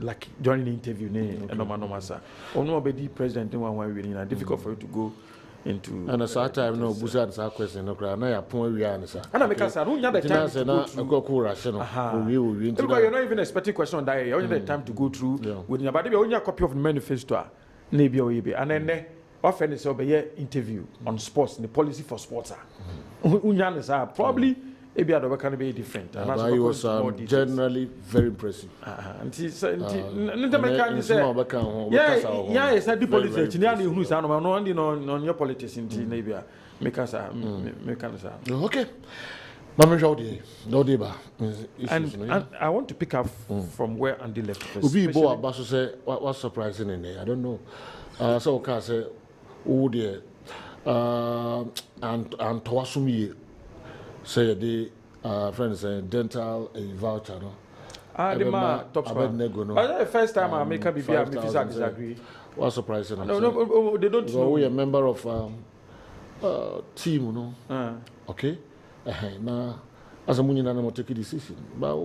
like during the interview. No, sir. Or no, be president one way difficult for you to go into. And at that time, no, Busa answer question. No, na ya point we answer. And I make us. I don't have the time to go through. Because you're not even expecting question on that. You only have the time to go through. With but you only a copy of the manifesto. Maybe or maybe, and then often it's over here interview on sports, the policy for sports. Probably. Maybe other can be different. And he was generally very impressive. And he said, "Yeah, it's a politics. Who's on your politics in Navia. Make us okay. And I want to pick up from where Andy left. What's surprising in there? I don't know. So, I say, oh dear, and Tawasumi. Say the friends dental voucher no. The top score. But the first time I make a disagree. What's surprising? No, they don't know. We are a member of team, no. Okay. Now, as a money, I'm take a decision. But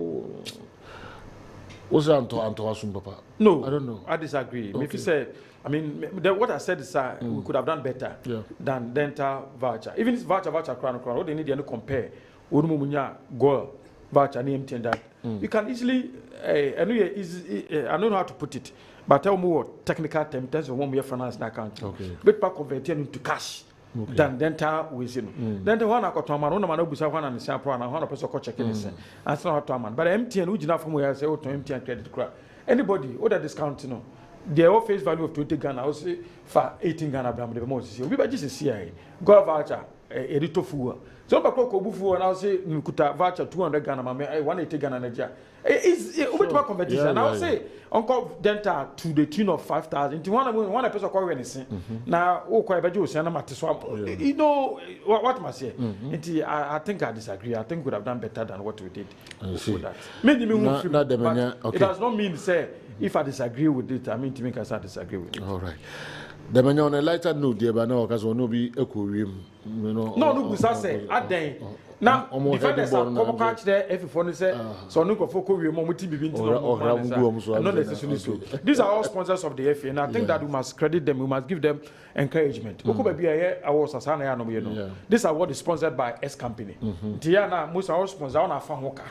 what's Anto Papa? No, I don't know. I disagree. Okay. If you say, I mean, what I said is we could have done better than dental voucher. Even if voucher crown, what they need to compare. Urumunya goal voucher name that you can easily. I don't know how to put it, but tell me what technical terms of one year finance account. Okay. But back converting into cash. Okay. Than dental within. Then the one I got to a man, one of one and the sample and 100% checking this. That's not to a man. But MTN, which enough from where I say, to MTN credit card. Anybody, order discount, you know. The face value of 20 Ghana, I will say for 18 Ghana, Bram, the most. We buy just a CIA. Go voucher, editor fu so ba ko bu fu na say kuta voucher 200 Ghana ma 180 Ghana Nigeria is ubetuma competition now say uncle dental to the tune of 5,000 into one person call anything now o ko ebeje osia na mate so you know what must say I think I disagree. I think we would have done better than what we did for that maybe it does not mean say if I disagree with it I mean to make us disagree with it. All right. The man on a lighter note, dear, but no, because no be a courium, you know. No, look, say, at day. Now, defenders are come catch there if you phone say, so no go for courium, Momuti Bibin, not necessarily so. These are all sponsors of the FA, and I think that we must credit them, we must give them encouragement. This award is sponsored by S Company. Tiana, most of our sponsors are on Fanhoka.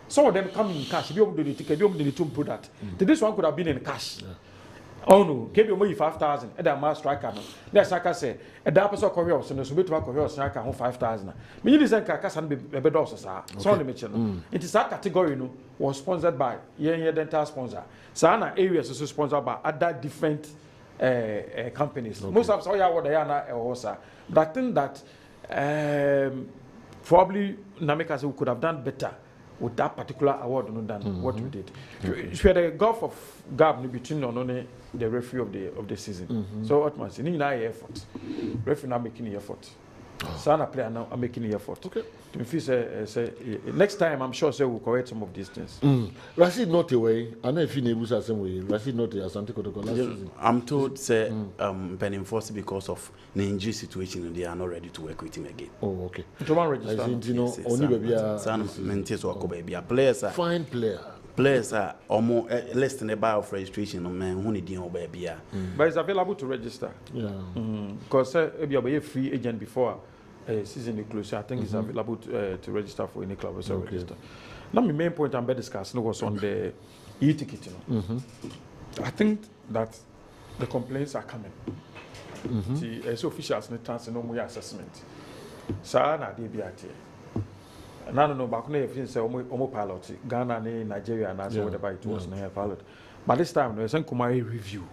Some of them come in cash, be able to do the ticket, be able to do product. This one could have been in cash. Oh no, give you money 5,000. And that mass striker. That's like I say, a person career, so no, so we to career striker 5,000. Me this Kaka be better also, sir. So the mention. It is that category, no, was sponsored by dental sponsor. Sana areas also sponsored by other different companies. Most of us what they are now also. But I think that probably Namika we could have done better with that particular award than what we did. We had a gulf of gap between only the referee of the season. So what must you need effort? Referee now making the effort. Sana player now are making the effort. Okay. To say next time I'm sure we'll correct some of these things. Rashid not away. I know if you neighbors are same way. Rashid not away. Last season. I'm told say Ben Force because of the injury situation they are not ready to work with him again. Oh, okay. To register. You know, only baby players are fine player. Players are almost less than a bar of registration man who need baby. But it's available to register. Yeah. Because if you are a free agent before season close, I think it's available to register for any club. So register. Now my main point I'm discussing was on the e-ticket. I think that the complaints are coming. See, as officials need to no more assessment. So na DBRT. And I don't know, back then if say omo pilot, Ghana, Nigeria, and that's whatever it was, no pilot. But this time there's some Kumari review.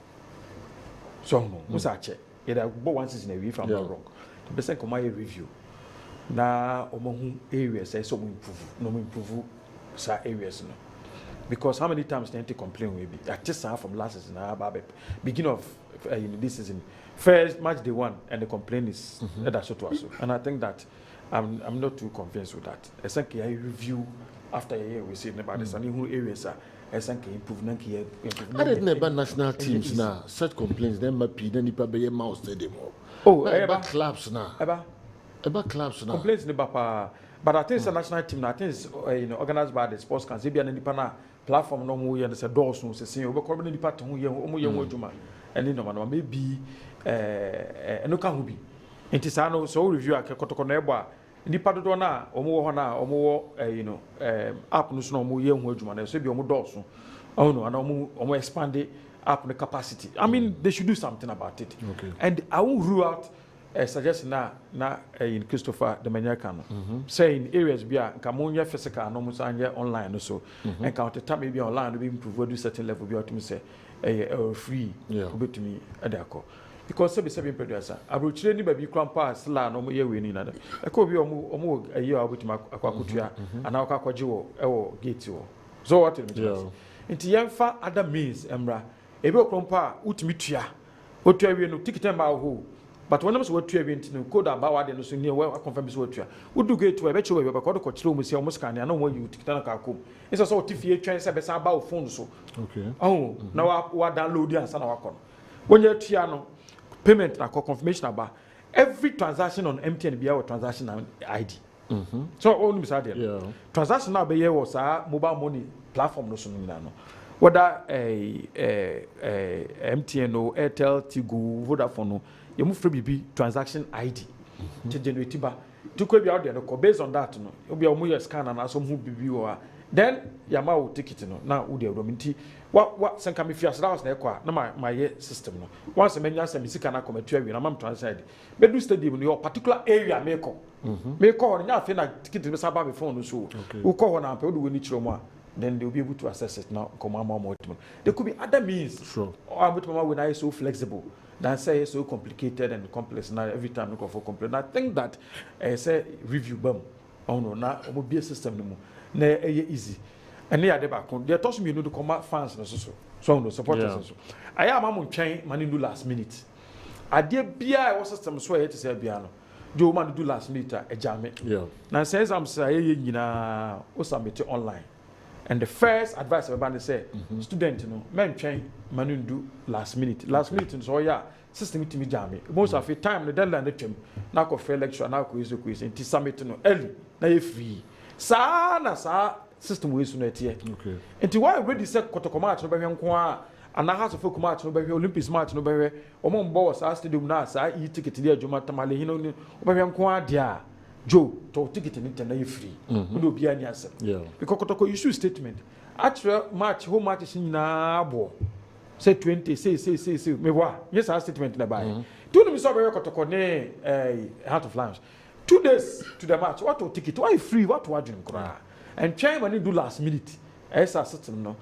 So no, must check. It about once is in a review if I'm not wrong. The same Kumari review. Now omo areas say so improve sa areas no. Because how many times they complain will be? I just saw from last season, beginning of this season, first match day one, and the complaint is that's so. And I think that I'm not too convinced with that. I think I review after a year we see about this and who areas are. I think improve. I didn't know about national teams now. Such complaints, then my P, then you probably mouse stadium. Oh, about clubs now. About clubs now. Complaints about. But I think it's a national team. I think it's organized by the sports council. Maybe an platform no more and say doors no say we come in the part who you and no maybe no can who be. It is no so review a kotoko na ebo a nipa do na omo ho na omo app no so no mo ye hu adwuma na so bi omo doors oh no and omo expand the app the capacity. I mean they should do something about it. Okay. And I will rule out suggest na in Christopher the Maniacan saying areas bia nka physical no mo san online so and count the time maybe online be improve do certain level be to me say free to me adako because seven producer abrochire ni ba bi krampa sla no mo ye we ni na da e ko bi omo ayi a obitima akwakotua ana akwakoje wo gate wo so what it means nti yemfa other means emra ebe okrampa utimi tua otua we no ticket ma ho. But when I was what you have no code about the no so near where I confirm is what you are. Would do get to a better way because the coach room is almost kind. I know where you take Tanaka. It's a sort of train about phone so. Okay. Oh, now I download and send our con. When you're Tiano, payment and confirmation about every transaction on MTN be our transaction ID. So only beside transaction now be here was our mobile money platform no so no. Whether MTN or Airtel, Tigo, Vodafone. You move from BB transaction ID to generate ba to could be out there based on that no you be a scan and some who BB or then yama will take it no now would you dominti what some can be fears that was na my system no once a many some music na come to you na mam translate be do stadium in your particular area make on na fe na ticket be saba be phone so who call na pe do we ni chiro mo then they will be able to access it now come more. There could be other means. Sure. Or when I so flexible. than say so complicated and complex now every time look for complaint. I think that say review bam no na omo be system no mu na easy. And near the back they toss me no to come fans no so no supporters so. I am am twɛn man do last minute. Ade bia e system so e te say bia no. Do man do last minute a jame. Yeah. Now say some say nyina o submit online. And the first advice everybody say, student, men train, man do last minute. Last minute, so yeah, system to me jam. Most of the time, the deadline the term, now go fair lecture, now quiz, and summit early, now free. Sa system ways on it here. Okay. And to why already said Kotokomat, no by and I have to focus match, no by Olympics match, no by Omon boss, I stadium now, I eat ticket there, Jomatamale, you know, dia. Joe, to ticket in internet free. Would be any answer. Yeah. Because Kotoko issue statement. Actual match, home match is in Nabo. Say 20, say, me what? Yes, our statement in the buy. 2 days over Kotoko ne Heart of Lions. 2 days to the match. What to ticket? Why free? What to argue? And try when you do last minute. As a certain no.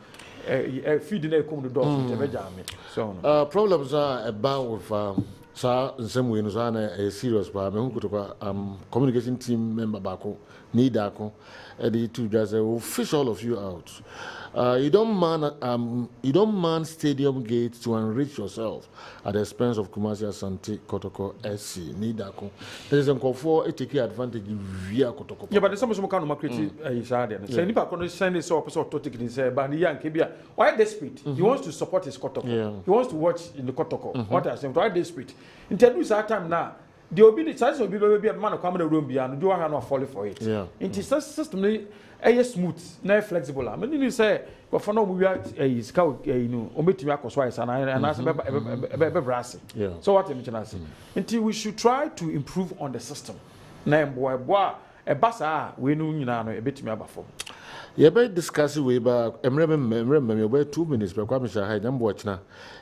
Feeding a come to door. So problems are about with sa nsɛm wei no so ana serious ba me hu kotoka communication team member bako need ako the two guys will fish all of you out. You don't man stadium gate to enrich yourself at the expense of Kumasi Asante Kotoko SC. Need ako. There is a call for take advantage via Kotoko. Yeah, but there's some kind of creative is there. So any part send this up so to take it say but the Kebia why desperate? He wants to support his Kotoko. Yeah. He wants to watch in the Kotoko. What I say why desperate? In that time now the obi chance obi be a man come in the room bia no do one no fall for it. Yeah. In this system is smooth, na flexible. I mean you say but for no we is ka you know ometimi akoso is and as be brass. Yeah. So what am I saying? Until we should try to improve on the system. Na boy e basa we no nyina no e betimi abafo. You better discuss it way back. I remember 2 minutes. But I'm sure I'm watching.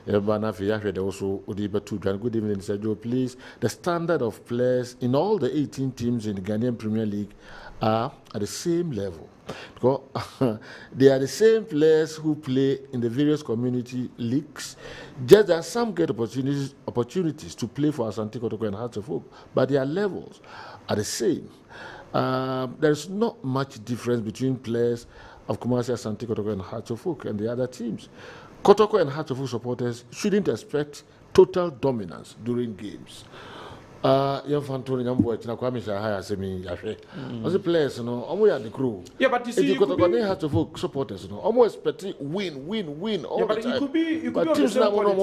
Everybody also good evening, Sir Joe. Please, the standard of players in all the 18 teams in the Ghanaian Premier League are at the same level. Because they are the same players who play in the various community leagues. Just that some get opportunities to play for Asante Kotoko and Hearts of Oak, but their levels are the same. There's not much difference between players of Kumasi Asante Kotoko and Hearts of Oak and the other teams. Kotoko and Hearts of Oak supporters shouldn't expect total dominance during games. Young Fantoni, young boy, Kwame Shahaya, Semi Yafe. As the players, almost at the crew. Yeah, but you see, Kotoko and Hearts of Oak supporters, almost expecting win all the time. You could be of the same quality.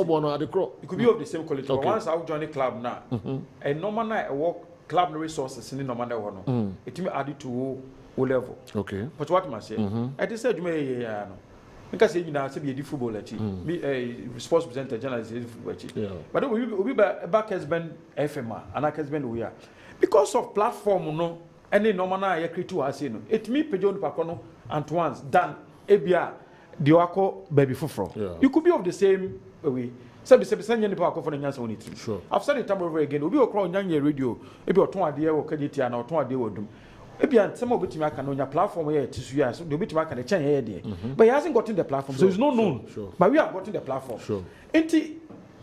You could be of the same quality. But once I join the club now, a normal night I walk. Club resources in the number one. It may add to O level. Okay. But what must say? I just said you may because you know, be a football be a sports presenter journalist. But we be back Kessben FMA and Kessben we are because of platform no any normal I create to us it me Pejon Pacono and once done Ebia Diwako baby fufro. You could be of the same way. Sure. I've said it time over again. Obi okro nyanye radio. Ebi oton ade wo kaditi na oton ade wodum. Ebi ansem obetimi aka no nya platform here tisu ya so obetimi aka the chen here there. But he hasn't gotten the platform. So it's not known. But we have gotten the platform. Enti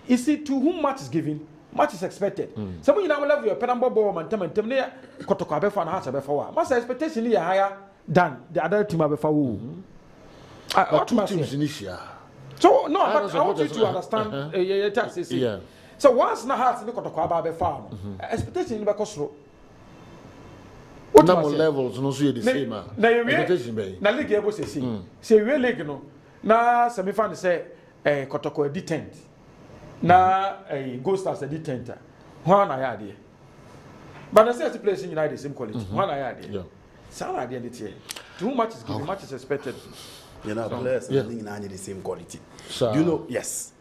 you see to whom much is given, much is expected. Some you now level your pedal ball and tem ne Kotoko abefa na Hearts abefa wa. Must expectation is higher than the other team abefa wo. Two teams initial. So no, but I want you to understand. So once na Hearts ne Kotoko aba be farm, expectation ni be kosoro. Number levels no so the same. Expectation be. Na league ebo say say we league no. Na semi fan say Kotoko edi 10th. Na Gold Stars edi 10th. Ho na ya de. But I say the players in United the same quality. Ho na ya de. Yeah. Some idea dey. Too much is given, much is expected. You know, players are the same quality. Do you know? Yes.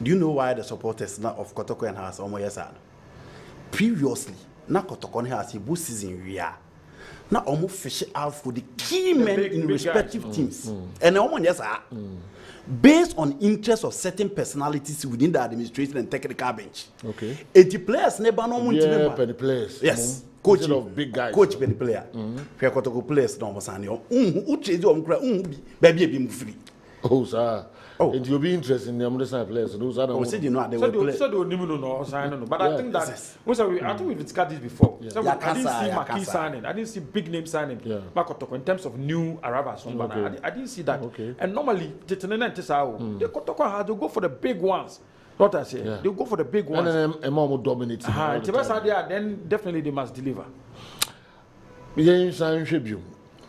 Do you know why the supporters now of Kotoko and Hearts almost yes? Previously, na Kotoko and Hearts this season we are now almost fish out for the key men in respective teams, and almost yes, based on interest of certain personalities within the administration and technical bench. Okay. 80 players never know the players. Yes. Coach of big guys. Coach the player. Fair Kotoko players no masani. Uche do omkra bi baby be free. Oh sir. And you'll be interested in the Amundsen players. Those are said you know they will play. So they no sign. But I think that I think we've discussed this before. So I didn't see Maki signing. I didn't see big name signing. Makotoko in terms of new arrivals. I didn't see that. And normally, they go for the big ones. What I say, they'll go for the big ones. And then more dominating. Then definitely they must deliver.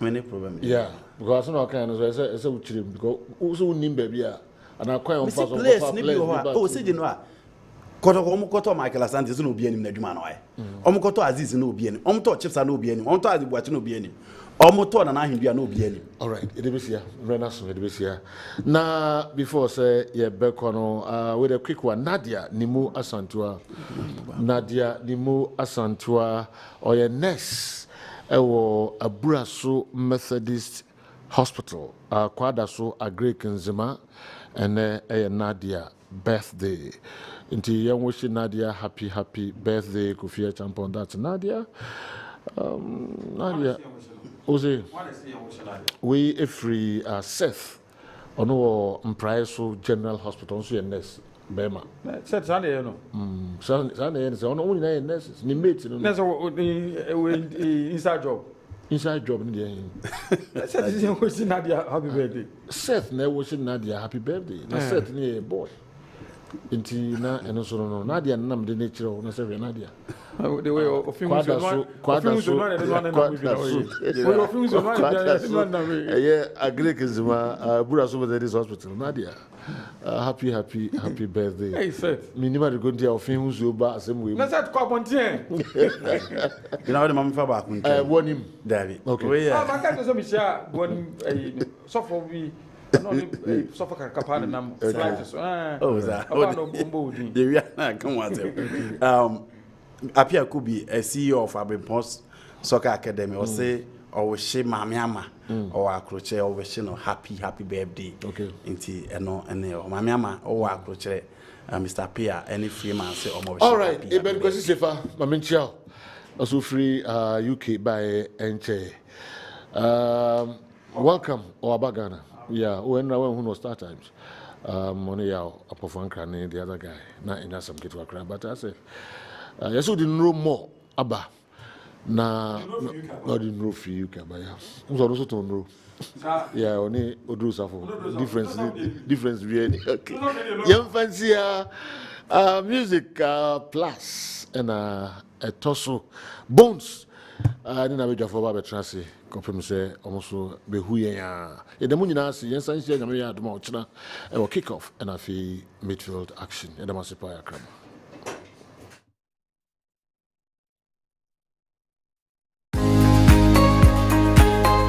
Many problems. Yeah, because no kind of as a because also name baby and I quite on pass oh, say you know. Koto Michael Asante no be any na dwuma no ai. Omokoto Aziz no be any. Omoto Chips no be any. Omoto Azibuachi no be any. Omoto na ahindua no be any. All right, it be here. Renaso it be here. Now before say yeah Bekono with a quick one Nadia Nimu Asantua. Nadia Nimu Asantua or your nurse ewo Aburaso Methodist Hospital kwadaso Agric Nzima and Nadia birthday. Inti young wishing Nadia happy birthday Kufia Champon. That's Nadia. Nadia. Ose. We free Seth. Ono Mpraiso General Hospital so nurse Bema. Seth Sunday you know. Sunday is only nurses. Ni mate no. Nurse inside job. Inside job in the Seth is wishing Nadia happy birthday. Seth never wishing Nadia happy birthday. Na Seth ni a boy. Inti na eno so no Nadia nam de nature na say Nadia. The way of things yeah, Agric is Buraso Methodist Hospital. Nadia, happy birthday. Hey, Seth. Minima to go to your famous Yoba, same way. Let's have Quapontier. You know the mum for back. I won him, David. Okay. Yeah. I can't say, Michelle, one suffer we. Suffer Capana number. Oh, that. Come on. Apia could be a CEO of Abin Post Soccer Academy or say, or she Mamiama or a crochet or she no happy birthday. Okay. Inti and Mamiama or a crochet, Mr. Pia, any free man say almost. All right, Eben Kosifa, Maminchao, also free UK by Enche. Welcome, Oabagana. Yeah, when who knows start times. Money out upon Frank the other guy, not in some kid to a crab, but I say, yes, we didn't know more about na not in row for you, Kabaya. Who's also to know? Yeah, only Odu Safo. Difference really. Okay. Young fancy music plus and a torso bones. I didn't have a job for Baba Tracy. Confirm say almost be who ya. The money now see yes, I see. I'm here at the Mouchina. Kick off and I feel midfield action. And the Masipaya Crab.